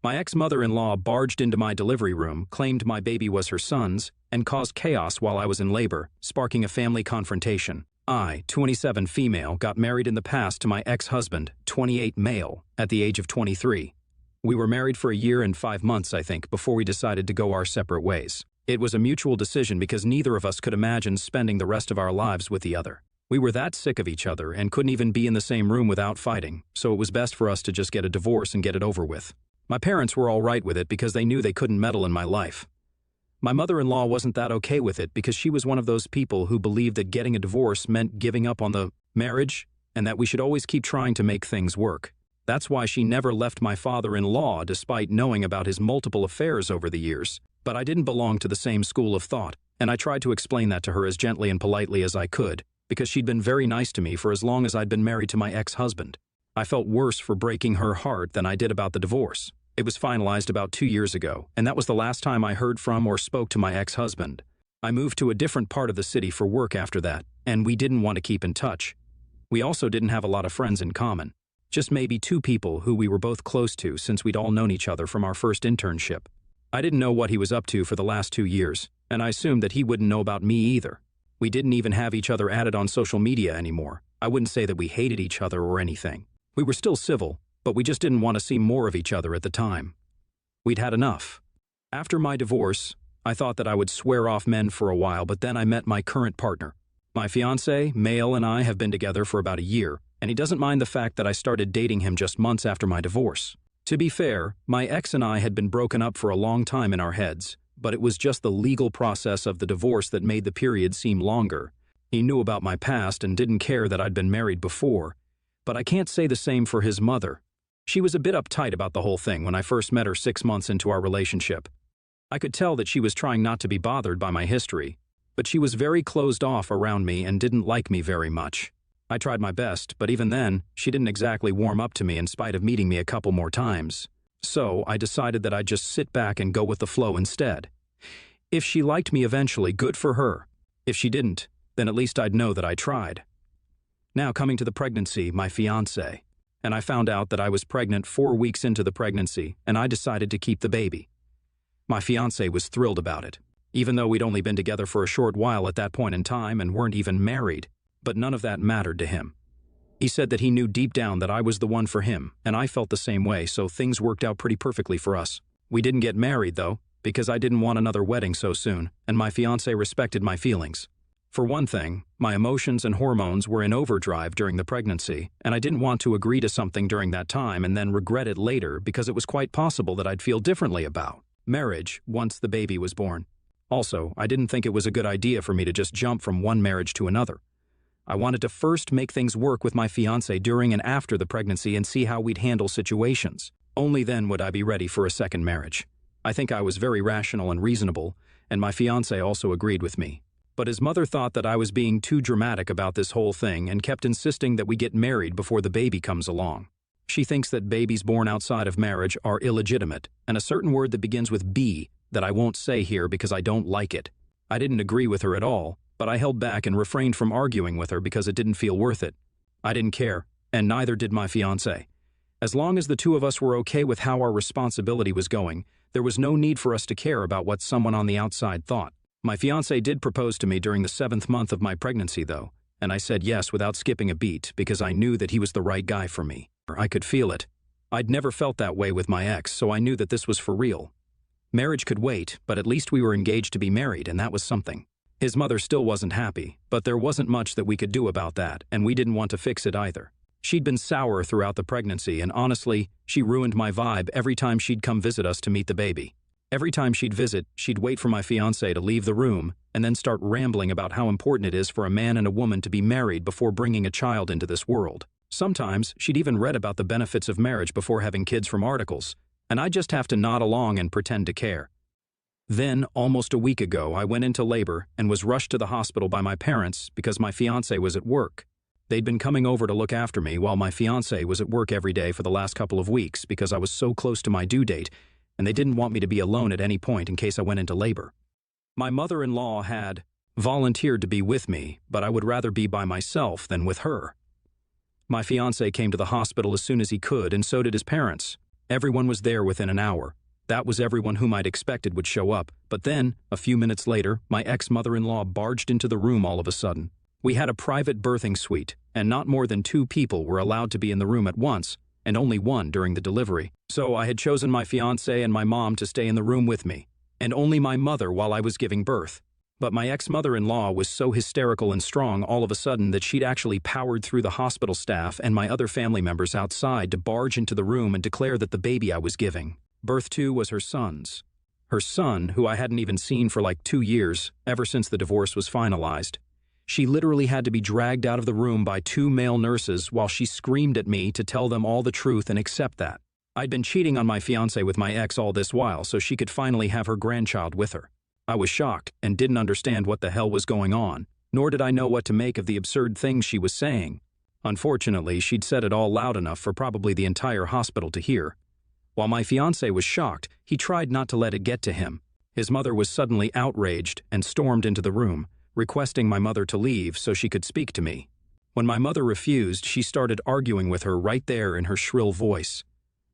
My ex-mother-in-law barged into my delivery room, claimed my baby was her son's, and caused chaos while I was in labor, sparking a family confrontation. I, 27 female, got married in the past to my ex-husband, 28 male, at the age of 23. We were married for a year and 5 months, I think, before we decided to go our separate ways. It was a mutual decision because neither of us could imagine spending the rest of our lives with the other. We were that sick of each other and couldn't even be in the same room without fighting, so it was best for us to just get a divorce and get it over with. My parents were all right with it because they knew they couldn't meddle in my life. My mother-in-law wasn't that okay with it because she was one of those people who believed that getting a divorce meant giving up on the marriage and that we should always keep trying to make things work. That's why she never left my father-in-law despite knowing about his multiple affairs over the years. But I didn't belong to the same school of thought, and I tried to explain that to her as gently and politely as I could, because she'd been very nice to me for as long as I'd been married to my ex-husband. I felt worse for breaking her heart than I did about the divorce. It was finalized about 2 years ago, and that was the last time I heard from or spoke to my ex-husband. I moved to a different part of the city for work after that, and we didn't want to keep in touch. We also didn't have a lot of friends in common. Just maybe 2 people who we were both close to since we'd all known each other from our first internship. I didn't know what he was up to for the last 2 years, and I assumed that he wouldn't know about me either. We didn't even have each other added on social media anymore. I wouldn't say that we hated each other or anything. We were still civil, but we just didn't want to see more of each other at the time. We'd had enough. After my divorce, I thought that I would swear off men for a while, but then I met my current partner. My fiancé, male, and I have been together for about a year, and he doesn't mind the fact that I started dating him just months after my divorce. To be fair, my ex and I had been broken up for a long time in our heads, but it was just the legal process of the divorce that made the period seem longer. He knew about my past and didn't care that I'd been married before, but I can't say the same for his mother. She was a bit uptight about the whole thing when I first met her 6 months into our relationship. I could tell that she was trying not to be bothered by my history, but she was very closed off around me and didn't like me very much. I tried my best, but even then, she didn't exactly warm up to me in spite of meeting me a couple more times. So I decided that I'd just sit back and go with the flow instead. If she liked me eventually, good for her. If she didn't, then at least I'd know that I tried. Now coming to the pregnancy, my fiancé, and I found out that I was pregnant 4 weeks into the pregnancy, and I decided to keep the baby. My fiancé was thrilled about it, even though we'd only been together for a short while at that point in time and weren't even married, but none of that mattered to him. He said that he knew deep down that I was the one for him, and I felt the same way, so things worked out pretty perfectly for us. We didn't get married, though, because I didn't want another wedding so soon, and my fiancé respected my feelings. For one thing, my emotions and hormones were in overdrive during the pregnancy, and I didn't want to agree to something during that time and then regret it later because it was quite possible that I'd feel differently about marriage once the baby was born. Also, I didn't think it was a good idea for me to just jump from one marriage to another. I wanted to first make things work with my fiancé during and after the pregnancy and see how we'd handle situations. Only then would I be ready for a second marriage. I think I was very rational and reasonable, and my fiancé also agreed with me. But his mother thought that I was being too dramatic about this whole thing and kept insisting that we get married before the baby comes along. She thinks that babies born outside of marriage are illegitimate, and a certain word that begins with B that I won't say here because I don't like it. I didn't agree with her at all, but I held back and refrained from arguing with her because it didn't feel worth it. I didn't care, and neither did my fiancé. As long as the two of us were okay with how our responsibility was going, there was no need for us to care about what someone on the outside thought. My fiancé did propose to me during the 7th month of my pregnancy, though, and I said yes without skipping a beat because I knew that he was the right guy for me. I could feel it. I'd never felt that way with my ex, so I knew that this was for real. Marriage could wait, but at least we were engaged to be married, and that was something. His mother still wasn't happy, but there wasn't much that we could do about that, and we didn't want to fix it either. She'd been sour throughout the pregnancy, and honestly, she ruined my vibe every time she'd come visit us to meet the baby. Every time she'd visit, she'd wait for my fiancé to leave the room and then start rambling about how important it is for a man and a woman to be married before bringing a child into this world. Sometimes, she'd even read about the benefits of marriage before having kids from articles, and I'd just have to nod along and pretend to care. Then, almost a week ago, I went into labor and was rushed to the hospital by my parents because my fiancé was at work. They'd been coming over to look after me while my fiancé was at work every day for the last couple of weeks because I was so close to my due date, and they didn't want me to be alone at any point in case I went into labor. My mother-in-law had volunteered to be with me, but I would rather be by myself than with her. My fiancé came to the hospital as soon as he could, and so did his parents. Everyone was there within an hour. That was everyone whom I'd expected would show up, but then, a few minutes later, my ex-mother-in-law barged into the room all of a sudden. We had a private birthing suite, and not more than 2 people were allowed to be in the room at once, and only 1 during the delivery. So I had chosen my fiancé and my mom to stay in the room with me, and only my mother while I was giving birth. But my ex-mother-in-law was so hysterical and strong all of a sudden that she'd actually powered through the hospital staff and my other family members outside to barge into the room and declare that the baby I was giving birth to was her son's. Her son, who I hadn't even seen for like 2 years, ever since the divorce was finalized. She literally had to be dragged out of the room by 2 male nurses while she screamed at me to tell them all the truth and accept that I'd been cheating on my fiancé with my ex all this while so she could finally have her grandchild with her. I was shocked and didn't understand what the hell was going on, nor did I know what to make of the absurd things she was saying. Unfortunately, she'd said it all loud enough for probably the entire hospital to hear. While my fiancé was shocked, he tried not to let it get to him. His mother was suddenly outraged and stormed into the room, requesting my mother to leave so she could speak to me. When my mother refused, she started arguing with her right there in her shrill voice.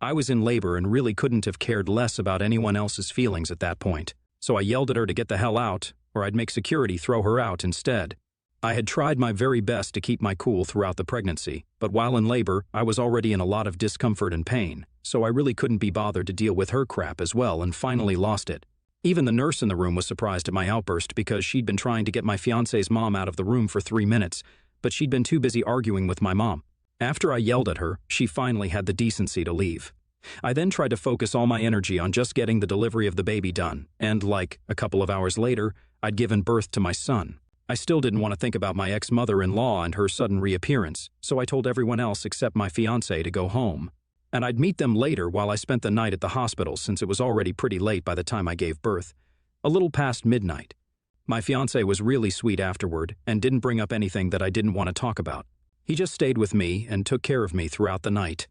I was in labor and really couldn't have cared less about anyone else's feelings at that point. So I yelled at her to get the hell out, or I'd make security throw her out instead. I had tried my very best to keep my cool throughout the pregnancy, but while in labor, I was already in a lot of discomfort and pain, so I really couldn't be bothered to deal with her crap as well and finally lost it. Even the nurse in the room was surprised at my outburst because she'd been trying to get my fiancé's mom out of the room for 3 minutes, but she'd been too busy arguing with my mom. After I yelled at her, she finally had the decency to leave. I then tried to focus all my energy on just getting the delivery of the baby done, and a couple of hours later, I'd given birth to my son. I still didn't want to think about my ex-mother-in-law and her sudden reappearance, so I told everyone else except my fiancé to go home. And I'd meet them later while I spent the night at the hospital since it was already pretty late by the time I gave birth, a little past midnight. My fiancé was really sweet afterward and didn't bring up anything that I didn't want to talk about. He just stayed with me and took care of me throughout the night.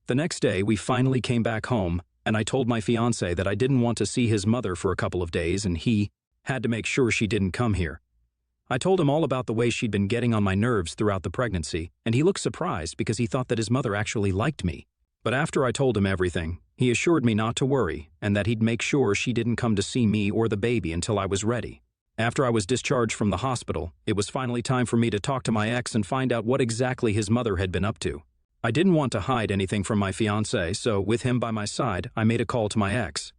The next day, we finally came back home, and I told my fiancé that I didn't want to see his mother for a couple of days and he had to make sure she didn't come here. I told him all about the way she'd been getting on my nerves throughout the pregnancy, and he looked surprised because he thought that his mother actually liked me. But after I told him everything, he assured me not to worry and that he'd make sure she didn't come to see me or the baby until I was ready. After I was discharged from the hospital, it was finally time for me to talk to my ex and find out what exactly his mother had been up to. I didn't want to hide anything from my fiancé, so with him by my side, I made a call to my ex.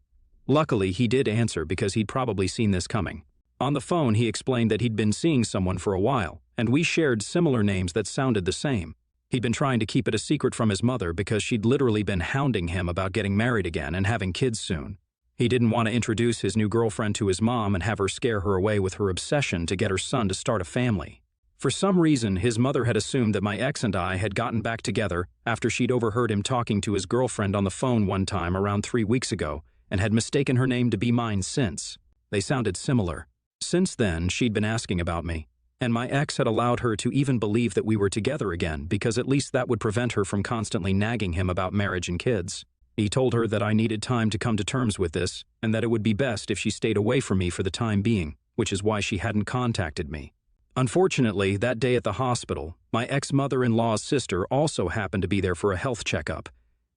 Luckily, he did answer because he'd probably seen this coming. On the phone, he explained that he'd been seeing someone for a while, and we shared similar names that sounded the same. He'd been trying to keep it a secret from his mother because she'd literally been hounding him about getting married again and having kids soon. He didn't want to introduce his new girlfriend to his mom and have her scare her away with her obsession to get her son to start a family. For some reason, his mother had assumed that my ex and I had gotten back together after she'd overheard him talking to his girlfriend on the phone one time around 3 weeks ago and had mistaken her name to be mine since. They sounded similar. Since then, she'd been asking about me, and my ex had allowed her to even believe that we were together again because at least that would prevent her from constantly nagging him about marriage and kids. He told her that I needed time to come to terms with this and that it would be best if she stayed away from me for the time being, which is why she hadn't contacted me. Unfortunately, that day at the hospital, my ex-mother-in-law's sister also happened to be there for a health checkup,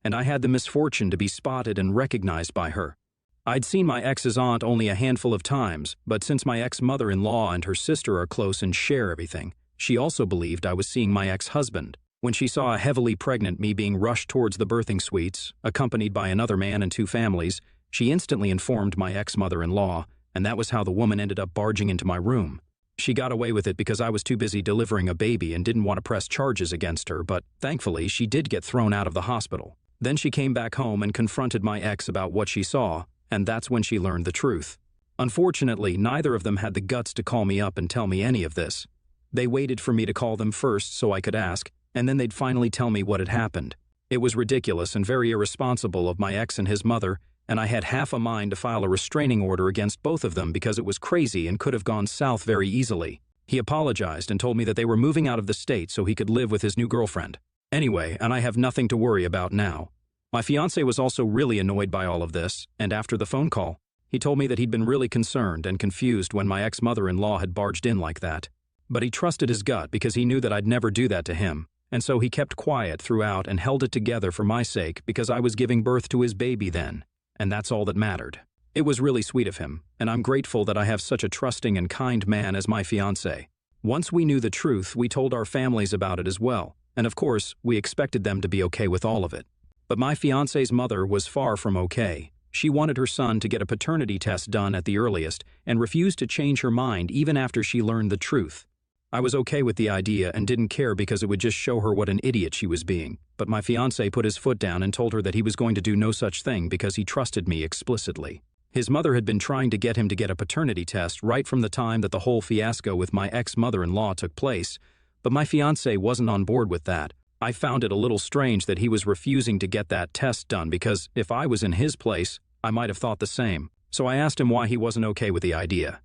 and I had the misfortune to be spotted and recognized by her. I'd seen my ex's aunt only a handful of times, but since my ex-mother-in-law and her sister are close and share everything, she also believed I was seeing my ex-husband. When she saw a heavily pregnant me being rushed towards the birthing suites, accompanied by another man and 2 families, she instantly informed my ex-mother-in-law, and that was how the woman ended up barging into my room. She got away with it because I was too busy delivering a baby and didn't want to press charges against her, but thankfully she did get thrown out of the hospital. Then she came back home and confronted my ex about what she saw, and that's when she learned the truth. Unfortunately, neither of them had the guts to call me up and tell me any of this. They waited for me to call them first so I could ask, and then they'd finally tell me what had happened. It was ridiculous and very irresponsible of my ex and his mother, and I had half a mind to file a restraining order against both of them because it was crazy and could have gone south very easily. He apologized and told me that they were moving out of the state so he could live with his new girlfriend. Anyway, and I have nothing to worry about now. My fiancé was also really annoyed by all of this, and after the phone call, he told me that he'd been really concerned and confused when my ex-mother-in-law had barged in like that. But he trusted his gut because he knew that I'd never do that to him, and so he kept quiet throughout and held it together for my sake because I was giving birth to his baby then, and that's all that mattered. It was really sweet of him, and I'm grateful that I have such a trusting and kind man as my fiancé. Once we knew the truth, we told our families about it as well, and of course, we expected them to be okay with all of it. But my fiancé's mother was far from okay. She wanted her son to get a paternity test done at the earliest and refused to change her mind even after she learned the truth. I was okay with the idea and didn't care because it would just show her what an idiot she was being, but my fiancé put his foot down and told her that he was going to do no such thing because he trusted me explicitly. His mother had been trying to get him to get a paternity test right from the time that the whole fiasco with my ex-mother-in-law took place, but my fiancé wasn't on board with that. I found it a little strange that he was refusing to get that test done because if I was in his place, I might have thought the same, so I asked him why he wasn't okay with the idea.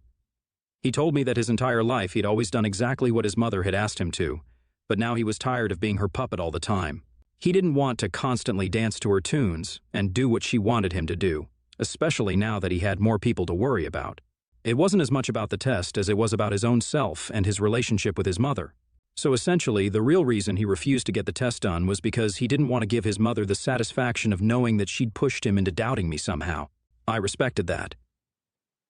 He told me that his entire life he'd always done exactly what his mother had asked him to, but now he was tired of being her puppet all the time. He didn't want to constantly dance to her tunes and do what she wanted him to do, especially now that he had more people to worry about. It wasn't as much about the test as it was about his own self and his relationship with his mother. So essentially, the real reason he refused to get the test done was because he didn't want to give his mother the satisfaction of knowing that she'd pushed him into doubting me somehow. I respected that.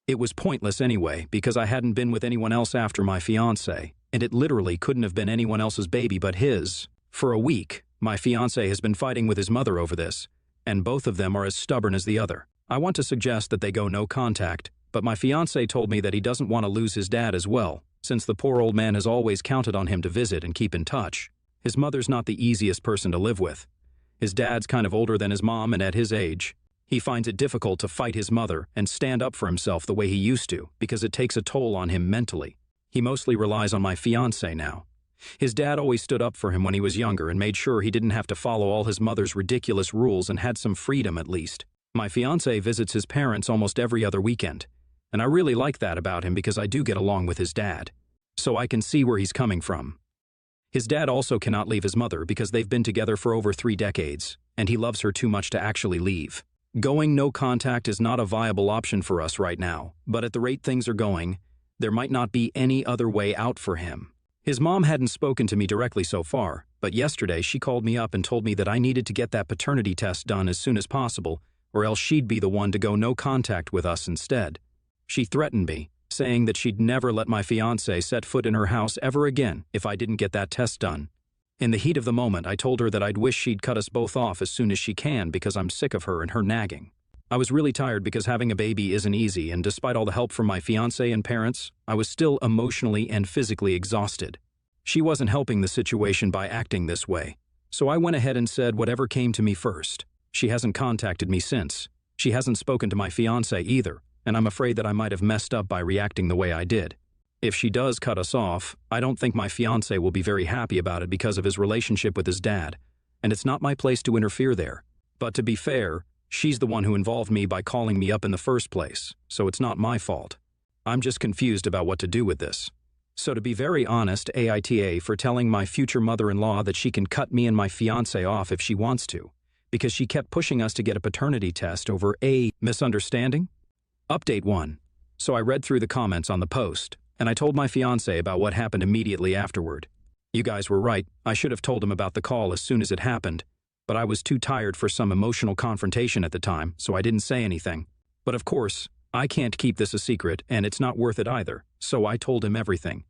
It was pointless anyway, because I hadn't been with anyone else after my fiancé, and it literally couldn't have been anyone else's baby but his. For a week, my fiancé has been fighting with his mother over this, and both of them are as stubborn as the other. I want to suggest that they go no contact, but my fiancé told me that he doesn't want to lose his dad as well, since the poor old man has always counted on him to visit and keep in touch. His mother's not the easiest person to live with. His dad's kind of older than his mom, and at his age, he finds it difficult to fight his mother and stand up for himself the way he used to, because it takes a toll on him mentally. He mostly relies on my fiancé now. His dad always stood up for him when he was younger and made sure he didn't have to follow all his mother's ridiculous rules and had some freedom at least. My fiancé visits his parents almost every other weekend, and I really like that about him because I do get along with his dad. So I can see where he's coming from. His dad also cannot leave his mother because they've been together for over 3 decades, and he loves her too much to actually leave. Going no contact is not a viable option for us right now, but at the rate things are going, there might not be any other way out for him. His mom hadn't spoken to me directly so far, but yesterday she called me up and told me that I needed to get that paternity test done as soon as possible, or else she'd be the one to go no contact with us instead. She threatened me, saying that she'd never let my fiancé set foot in her house ever again if I didn't get that test done. In the heat of the moment, I told her that I'd wish she'd cut us both off as soon as she can because I'm sick of her and her nagging. I was really tired because having a baby isn't easy, and despite all the help from my fiancé and parents, I was still emotionally and physically exhausted. She wasn't helping the situation by acting this way, so I went ahead and said whatever came to me first. She hasn't contacted me since. She hasn't spoken to my fiancé either, and I'm afraid that I might have messed up by reacting the way I did. If she does cut us off, I don't think my fiancé will be very happy about it because of his relationship with his dad, and it's not my place to interfere there. But to be fair, she's the one who involved me by calling me up in the first place, so it's not my fault. I'm just confused about what to do with this. So to be very honest, AITA for telling my future mother-in-law that she can cut me and my fiancé off if she wants to, because she kept pushing us to get a paternity test over a misunderstanding? Update 1. So I read through the comments on the post, and I told my fiancé about what happened immediately afterward. You guys were right, I should have told him about the call as soon as it happened, but I was too tired for some emotional confrontation at the time, so I didn't say anything. But of course, I can't keep this a secret, and it's not worth it either, so I told him everything.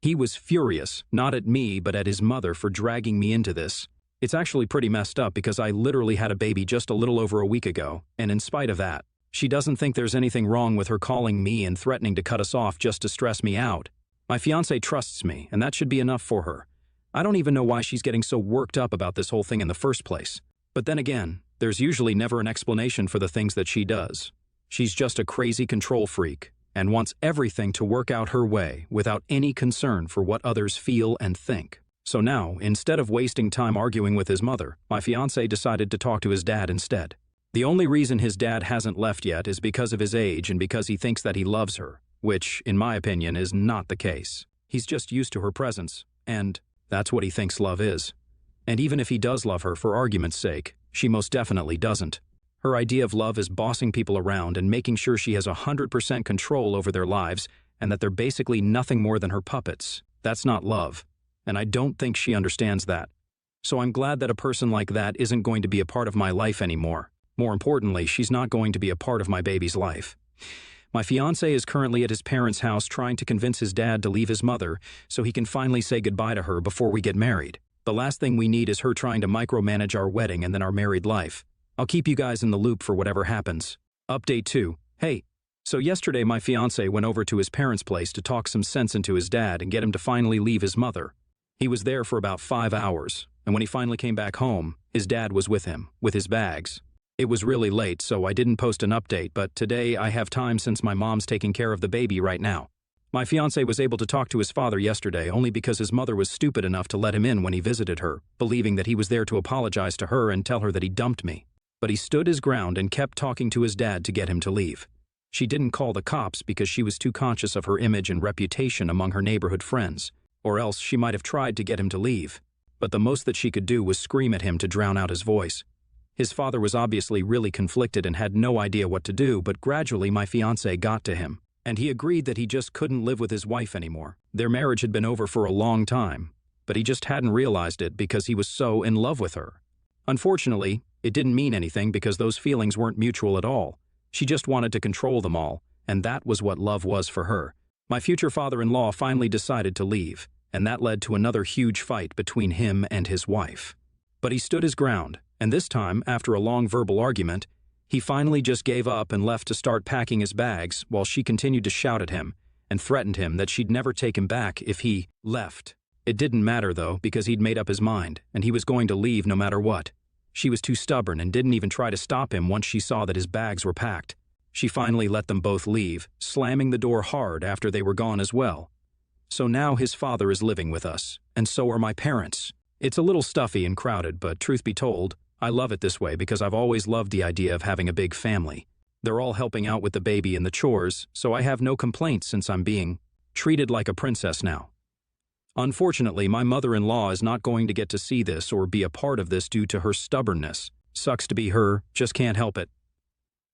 He was furious, not at me, but at his mother for dragging me into this. It's actually pretty messed up because I literally had a baby just a little over a week ago, and in spite of that, she doesn't think there's anything wrong with her calling me and threatening to cut us off just to stress me out. My fiancé trusts me, and that should be enough for her. I don't even know why she's getting so worked up about this whole thing in the first place. But then again, there's usually never an explanation for the things that she does. She's just a crazy control freak and wants everything to work out her way without any concern for what others feel and think. So now, instead of wasting time arguing with his mother, my fiancé decided to talk to his dad instead. The only reason his dad hasn't left yet is because of his age and because he thinks that he loves her, which, in my opinion, is not the case. He's just used to her presence, and that's what he thinks love is. And even if he does love her for argument's sake, she most definitely doesn't. Her idea of love is bossing people around and making sure she has 100% control over their lives and that they're basically nothing more than her puppets. That's not love. and I don't think she understands that. So I'm glad that a person like that isn't going to be a part of my life anymore. More importantly, she's not going to be a part of my baby's life. My fiancé is currently at his parents' house trying to convince his dad to leave his mother so he can finally say goodbye to her before we get married. The last thing we need is her trying to micromanage our wedding and then our married life. I'll keep you guys in the loop for whatever happens. Update 2. Hey. So yesterday my fiancé went over to his parents' place to talk some sense into his dad and get him to finally leave his mother. He was there for about 5 hours, and when he finally came back home, his dad was with him, with his bags. It was really late, so I didn't post an update, but today I have time since my mom's taking care of the baby right now. My fiancé was able to talk to his father yesterday only because his mother was stupid enough to let him in when he visited her, believing that he was there to apologize to her and tell her that he dumped me. But he stood his ground and kept talking to his dad to get him to leave. She didn't call the cops because she was too conscious of her image and reputation among her neighborhood friends, or else she might have tried to get him to leave. But the most that she could do was scream at him to drown out his voice. His father was obviously really conflicted and had no idea what to do, but gradually my fiancé got to him, and he agreed that he just couldn't live with his wife anymore. Their marriage had been over for a long time, but he just hadn't realized it because he was so in love with her. Unfortunately, it didn't mean anything because those feelings weren't mutual at all. She just wanted to control them all, and that was what love was for her. My future father-in-law finally decided to leave, and that led to another huge fight between him and his wife. But he stood his ground, and this time, after a long verbal argument, he finally just gave up and left to start packing his bags while she continued to shout at him and threatened him that she'd never take him back if he left. It didn't matter, though, because he'd made up his mind, and he was going to leave no matter what. She was too stubborn and didn't even try to stop him once she saw that his bags were packed. She finally let them both leave, slamming the door hard after they were gone as well. So now his father is living with us, and so are my parents. It's a little stuffy and crowded, but truth be told, I love it this way because I've always loved the idea of having a big family. They're all helping out with the baby and the chores, so I have no complaints since I'm being treated like a princess now. Unfortunately, my mother-in-law is not going to get to see this or be a part of this due to her stubbornness. Sucks to be her, just can't help it.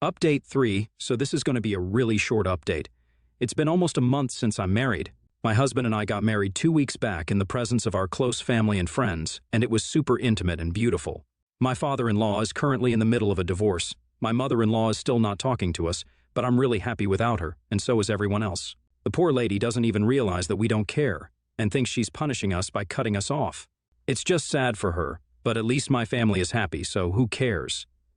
Update 3, so this is going to be a really short update. It's been almost a month since I'm married. My husband and I got married 2 weeks back in the presence of our close family and friends, and it was super intimate and beautiful. My father-in-law is currently in the middle of a divorce. My mother-in-law is still not talking to us, but I'm really happy without her, and so is everyone else. The poor lady doesn't even realize that we don't care, and thinks she's punishing us by cutting us off. It's just sad for her, but at least my family is happy, so who cares?